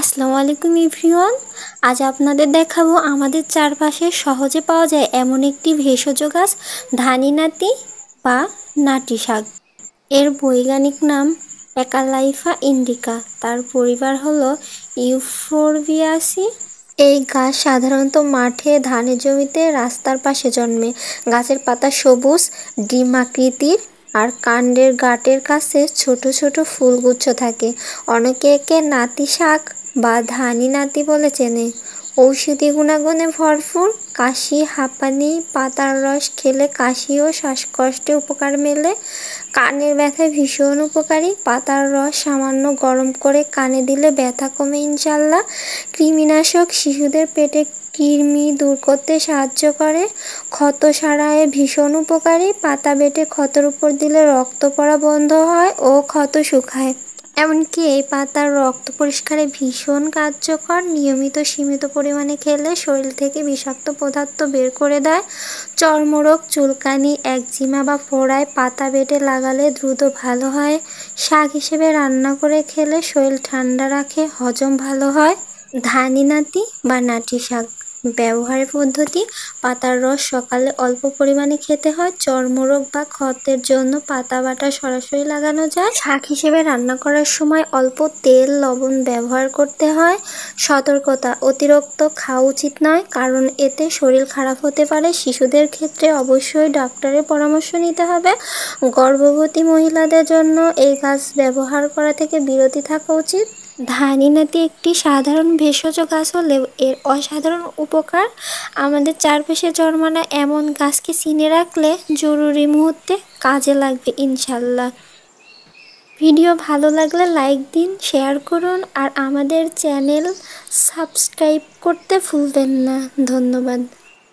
আসসালামু আলাইকুম এভরিওয়ান। আজ আপনাদের দেখাবো আমাদের চারপাশে সহজে পাওয়া যায় এমন একটি ভেষজ গাছ ধানিনাতি বা নাটি শাক। এর বৈজ্ঞানিক নাম একালাইফা ইন্ডিকা। তার পরিবার হলো ইউফোরবিয়াসি। এই গাছ সাধারণত মাঠে, ধানের জমিতে, রাস্তার পাশে জন্মে। গাছের পাতা সবুজ, ডিম আকৃতির আর কাণ্ডের গাঁটের কাছে ছোট ছোট ফুলগুচ্ছ থাকে। অনেকে একে নাতি শাক বা ধানি নাতি বলে চেনে। ঔষধি গুণাগুণে ভরপুর। কাশি, হাঁপানি, পাতার রস খেলে কাশি ও শ্বাসকষ্টে উপকার মেলে। কানের ব্যথায় ভীষণ উপকারী। পাতার রস সামান্য গরম করে কানে দিলে ব্যথা কমে ইনশাল্লাহ। কৃমিনাশক, শিশুদের পেটে কৃমি দূর করতে সাহায্য করে। ক্ষত সারায় ভীষণ উপকারী। পাতা বেটে ক্ষতের উপর দিলে রক্ত পড়া বন্ধ হয় ও ক্ষত শুকায়। এমনকি এই পাতার রক্ত পরিষ্কারে ভীষণ কার্যকর। নিয়মিত সীমিত পরিমাণে খেলে শরীর থেকে বিষাক্ত পদার্থ বের করে দেয়। চর্মরোগ, চুলকানি, একজিমা বা ফোড়ায় পাতা বেটে লাগালে দ্রুত ভালো হয়। শাক হিসেবে রান্না করে খেলে শরীর ঠান্ডা রাখে, হজম ভালো হয়। ধানিনাতি বা নাটি শাক ব্যবহারের পদ্ধতি: পাতার রস সকালে অল্প পরিমাণে খেতে হয়। চর্মরোগ বা ক্ষতের জন্য পাতা বাটা সরাসরি লাগানো যায়। শাক হিসেবে রান্না করার সময় অল্প তেল, লবণ ব্যবহার করতে হয়। সতর্কতা: অতিরিক্ত খাওয়া উচিত নয়, কারণ এতে শরীর খারাপ হতে পারে। শিশুদের ক্ষেত্রে অবশ্যই ডাক্তারের পরামর্শ নিতে হবে। গর্ভবতী মহিলাদের জন্য এই গাছ ব্যবহার করা থেকে বিরতি থাকা উচিত। ধানিনাতি একটি সাধারণ ভেষজ গাছ হলেও এর অসাধারণ উপকার। আমাদের চারপাশে জন্মানো এমন গাছকে চিনে রাখলে জরুরি মুহূর্তে কাজে লাগবে ইনশাল্লাহ। ভিডিও ভালো লাগলে লাইক দিন, শেয়ার করুন আর আমাদের চ্যানেল সাবস্ক্রাইব করতে ভুলবেন না। ধন্যবাদ।